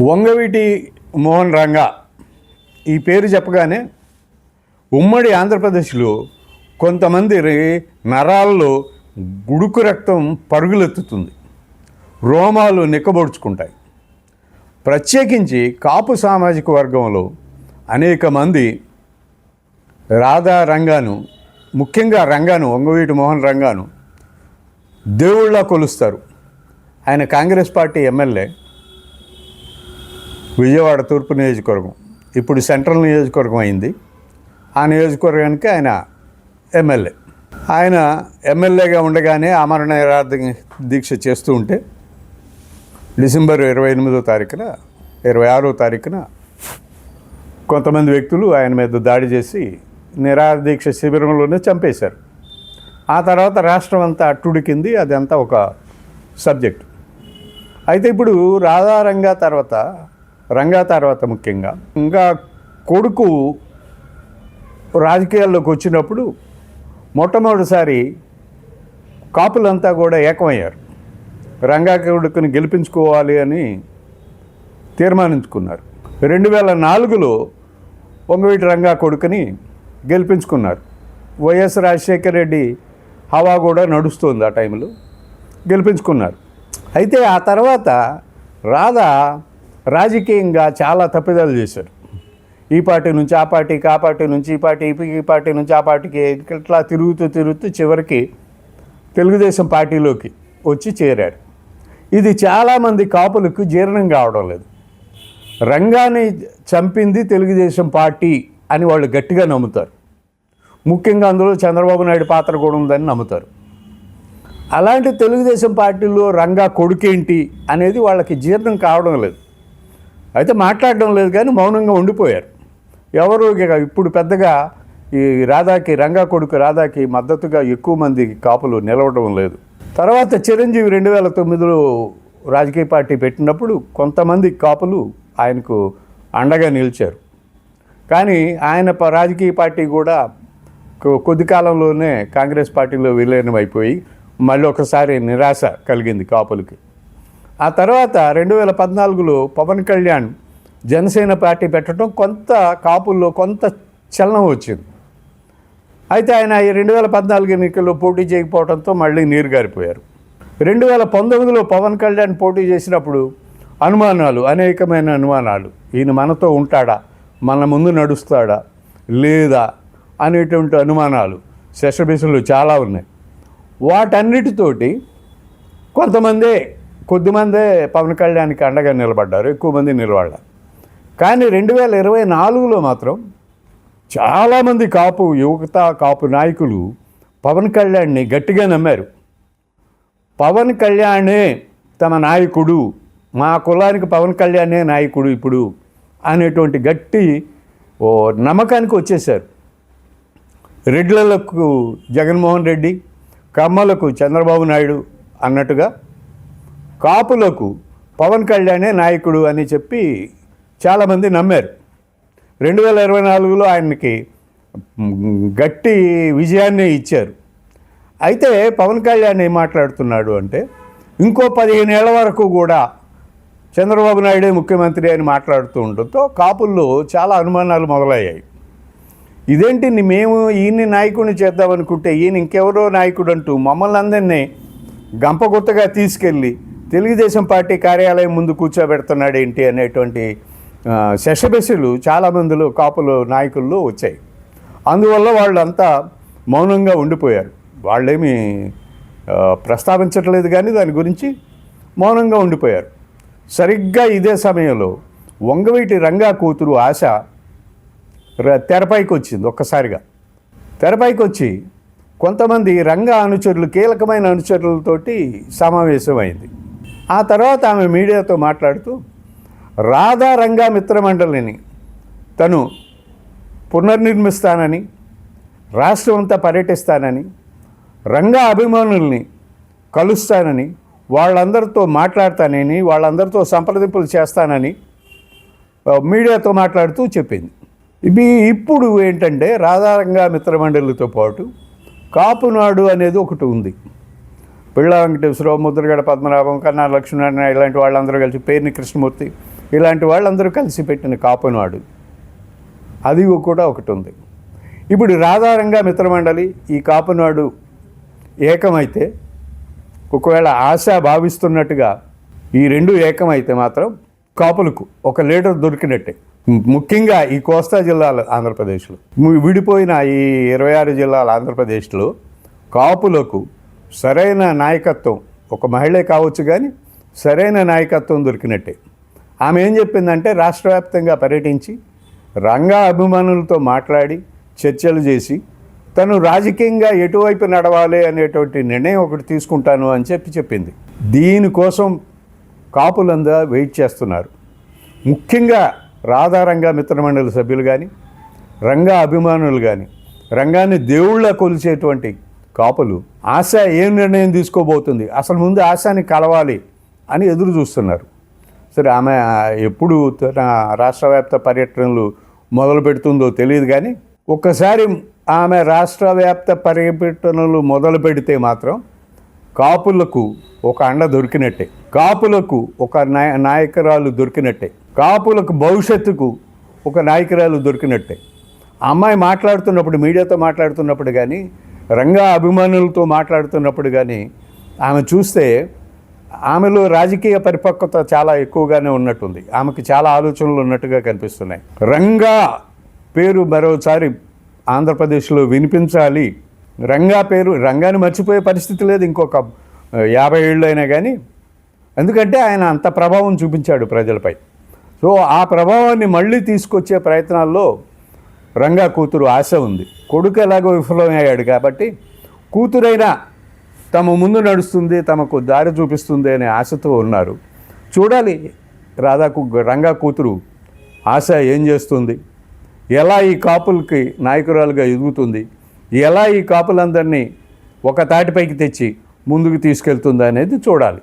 వంగవీటి మోహన్ రంగా ఈ పేరు చెప్పగానే ఉమ్మడి ఆంధ్రప్రదేశ్లో కొంతమంది నరాల్లో గుడుకు రక్తం పరుగులెత్తుతుంది, రోమాలు నిక్కబొడుచుకుంటాయి. ప్రత్యేకించి కాపు సామాజిక వర్గంలో అనేక మంది రాధా రంగాను, ముఖ్యంగా రంగాను, వంగవీటి మోహన్ రంగాను దేవుళ్ళ కొలుస్తారు. ఆయన కాంగ్రెస్ పార్టీ ఎమ్మెల్యే, విజయవాడ తూర్పు నియోజకవర్గం, ఇప్పుడు సెంట్రల్ నియోజకవర్గం అయింది. ఆ నియోజకవర్గానికి ఆయన ఎమ్మెల్యే. ఆయన ఎమ్మెల్యేగా ఉండగానే ఆమరణ నిరాహార దీక్ష చేస్తూ ఉంటే డిసెంబర్ 28వ తారీఖున 26వ తారీఖున కొంతమంది వ్యక్తులు ఆయన మీద దాడి చేసి నిరాహార దీక్ష శిబిరంలోనే చంపేశారు. ఆ తర్వాత రాష్ట్రం అంతా అట్టుడికింది. అదంతా ఒక సబ్జెక్టు. అయితే ఇప్పుడు రాధా రంగా తర్వాత ముఖ్యంగా ఇంకా కొడుకు రాజకీయాల్లోకి వచ్చినప్పుడు మొట్టమొదటిసారి కాపులంతా కూడా ఏకమయ్యారు. రంగా కొడుకుని గెలిపించుకోవాలి అని తీర్మానించుకున్నారు. 2004లో వంగవీటి రంగా కొడుకుని గెలిపించుకున్నారు. వైఎస్ రాజశేఖర రెడ్డి హవా కూడా నడుస్తుంది. ఆ టైంలో గెలిపించుకున్నారు. అయితే ఆ తర్వాత రాధా రాజకీయంగా చాలా తప్పిదాలు చేశారు. ఈ పార్టీ నుంచి ఆ పార్టీకి, ఆ పార్టీ నుంచి ఈ పార్టీ, ఈ పార్టీ నుంచి ఆ పార్టీకి ఇట్లా తిరుగుతూ చివరికి తెలుగుదేశం పార్టీలోకి వచ్చి చేరారు. ఇది చాలామంది కాపులకు జీర్ణం కావడం లేదు. రంగాన్ని చంపింది తెలుగుదేశం పార్టీ అని వాళ్ళు గట్టిగా నమ్ముతారు. ముఖ్యంగా అందులో చంద్రబాబు నాయుడు పాత్ర కూడా ఉందని నమ్ముతారు. అలాంటి తెలుగుదేశం పార్టీలో రంగా కొడుకేంటి అనేది వాళ్ళకి జీర్ణం కావడం లేదు. అయితే మాట్లాడడం లేదు, కానీ మౌనంగా ఉండిపోయారు. ఎవరు ఇప్పుడు పెద్దగా ఈ రంగా కొడుకు రాధాకి మద్దతుగా ఎక్కువ మంది కాపులు నిలవడం లేదు. తర్వాత చిరంజీవి 2009లో రాజకీయ పార్టీ పెట్టినప్పుడు కొంతమంది కాపులు ఆయనకు అండగా నిలిచారు. కానీ ఆయన రాజకీయ పార్టీ కూడా కొద్ది కాలంలోనే కాంగ్రెస్ పార్టీలో విలీనం అయిపోయి మళ్ళీ ఒకసారి నిరాశ కలిగింది కాపులకి. ఆ తర్వాత 2014లో పవన్ కళ్యాణ్ జనసేన పార్టీ పెట్టడం కొంత కాపుల్లో కొంత చలనం వచ్చింది. అయితే ఆయన 2014 ఎన్నికల్లో పోటీ చేయకపోవడంతో మళ్ళీ నీరు గారిపోయారు. 2019లో పవన్ కళ్యాణ్ పోటీ చేసినప్పుడు అనేకమైన అనుమానాలు, ఈయన మనతో ఉంటాడా, మన ముందు నడుస్తాడా లేదా అనేటువంటి అనుమానాలు శశబిసలు చాలా ఉన్నాయి. వాటన్నిటితోటి కొద్దిమందే పవన్ కళ్యాణ్కి అండగా నిలబడ్డారు, ఎక్కువ మంది నిలబడ్డారు. కానీ 2024లో మాత్రం చాలామంది కాపు నాయకులు పవన్ కళ్యాణ్ని గట్టిగా నమ్మారు. పవన్ కళ్యాణే తమ నాయకుడు, మా కులానికి పవన్ కళ్యాణే నాయకుడు ఇప్పుడు అనేటువంటి గట్టి నమ్మకానికి వచ్చేసారు. రెడ్లకు జగన్మోహన్ రెడ్డి, కమ్మలకు చంద్రబాబు నాయుడు అన్నట్టుగా కాపులకు పవన్ కళ్యాణే నాయకుడు అని చెప్పి చాలామంది నమ్మారు. 2024లో ఆయనకి గట్టి విజయాన్ని ఇచ్చారు. అయితే పవన్ కళ్యాణ్ ఏం మాట్లాడుతున్నాడు అంటే, ఇంకో 15 ఏళ్ల వరకు కూడా చంద్రబాబు నాయుడే ముఖ్యమంత్రి అని మాట్లాడుతూ ఉండటంతో కాపుల్లో చాలా అనుమానాలు మొదలయ్యాయి. ఇదేంటి, మేము ఈయన్ని నాయకుడిని చేద్దామనుకుంటే ఈయన ఇంకెవరో నాయకుడు అంటూ మమ్మల్ని అందరినీ గంపగుత్తగా తీసుకెళ్ళి తెలుగుదేశం పార్టీ కార్యాలయం ముందు కూర్చోబెడుతున్నాడు ఏంటి అనేటువంటి శశబెసలు చాలామందిలో కాపుల నాయకుల్లో వచ్చాయి. అందువల్ల వాళ్ళంతా మౌనంగా ఉండిపోయారు. వాళ్ళేమీ ప్రస్తావించట్లేదు, కానీ దాని గురించి మౌనంగా ఉండిపోయారు. సరిగ్గా ఇదే సమయంలో వంగవీటి రంగా కూతురు ఆశ తెరపైకి వచ్చింది. ఒక్కసారిగా తెరపైకి వచ్చి కొంతమంది రంగా అనుచరులు, కీలకమైన అనుచరులతోటి సమావేశమైంది. ఆ తర్వాత ఆమె మీడియాతో మాట్లాడుతూ రాధా రంగా మిత్రమండలిని తను పునర్నిర్మిస్తానని, రాష్ట్రం అంతా పర్యటిస్తానని, రంగా అభిమానుల్ని కలుస్తానని, వాళ్ళందరితో మాట్లాడతానని, వాళ్ళందరితో సంప్రదింపులు చేస్తానని మీడియాతో మాట్లాడుతూ చెప్పింది. ఇప్పుడు ఏంటంటే రాధా రంగా మిత్రమండలితో పాటు కాపునాడు అనేది ఒకటి ఉంది. పిళ్ళ వెంకటేశ్వరరావు, ముద్రగడ పద్మనాభం, కన్నా లక్ష్మీనారాయణ ఇలాంటి వాళ్ళందరూ కలిసి, పేర్ని కృష్ణమూర్తి ఇలాంటి వాళ్ళందరూ కలిసి పెట్టిన కాపునాడు, అది కూడా ఒకటి ఉంది. ఇప్పుడు రాధారంగా మిత్రమండలి ఈ కాపునాడు ఏకమైతే, ఒకవేళ ఆశ భావిస్తున్నట్టుగా ఈ రెండు ఏకమైతే మాత్రం కాపులకు ఒక లీడర్ దొరికినట్టే. ముఖ్యంగా ఈ కోస్తా జిల్లాలు ఆంధ్రప్రదేశ్లో, విడిపోయిన ఈ 26 జిల్లాల ఆంధ్రప్రదేశ్లో కాపులకు సరైన నాయకత్వం, ఒక మహిళే కావచ్చు కానీ సరైన నాయకత్వం దొరికినట్టే. ఆమె ఏం చెప్పిందంటే, రాష్ట్ర వ్యాప్తంగా పర్యటించి రంగా అభిమానులతో మాట్లాడి చర్చలు చేసి తను రాజకీయంగా ఎటువైపు నడవాలి అనేటువంటి నిర్ణయం ఒకటి తీసుకుంటాను అని చెప్పింది. దీనికోసం కాపులందా వెయిట్ చేస్తున్నారు. ముఖ్యంగా రాధారంగా మిత్రమండలి సభ్యులు కానీ, రంగా అభిమానులు కానీ, రంగాన్ని దేవుళ్ళ కొలిచేటువంటి కాపులు ఆశ ఏం నిర్ణయం తీసుకోబోతుంది, అసలు ముందు ఆశని కలవాలి అని ఎదురు చూస్తున్నారు. సరే, ఆమె ఎప్పుడు తన రాష్ట్ర వ్యాప్త పర్యటనలు మొదలు పెడుతుందో తెలియదు కానీ, ఒక్కసారి ఆమె రాష్ట్ర వ్యాప్త పర్యటనలు మొదలు పెడితే మాత్రం కాపులకు ఒక అండ దొరికినట్టే, కాపులకు ఒక నాయకురాలు దొరికినట్టే, కాపులకు భవిష్యత్తుకు ఒక నాయకురాలు దొరికినట్టే. అమ్మాయి మాట్లాడుతున్నప్పుడు, మీడియాతో మాట్లాడుతున్నప్పుడు కానీ, రంగా అభిమానులతో మాట్లాడుతున్నప్పుడు కానీ ఆమె చూస్తే ఆమెలో రాజకీయ పరిపక్వత చాలా ఎక్కువగానే ఉన్నట్టుంది. ఆమెకు చాలా ఆలోచనలు ఉన్నట్టుగా కనిపిస్తున్నాయి. రంగా పేరు మరోసారి ఆంధ్రప్రదేశ్లో వినిపించాలి. రంగా పేరు, రంగాన్ని మర్చిపోయే పరిస్థితి లేదు ఇంకొక 50 ఏళ్ళు అయినా కానీ, ఎందుకంటే ఆయన అంత ప్రభావం చూపించాడు ప్రజలపై. సో ఆ ప్రభావాన్ని మళ్ళీ తీసుకొచ్చే ప్రయత్నాల్లో రంగా కూతురు ఆశ ఉంది. కొడుకు ఎలాగో విఫలమయ్యాడు కాబట్టి కూతురైనా తమ ముందు నడుస్తుంది, తమకు దారి చూపిస్తుంది అనే ఆశతో ఉన్నారు. చూడాలి రంగా కూతురు ఆశ ఏం చేస్తుంది, ఎలా ఈ కాపులకి నాయకురాలుగా ఎదుగుతుంది, ఎలా ఈ కాపులందరినీ ఒక తాటిపైకి తెచ్చి ముందుకు తీసుకెళ్తుంది అనేది చూడాలి.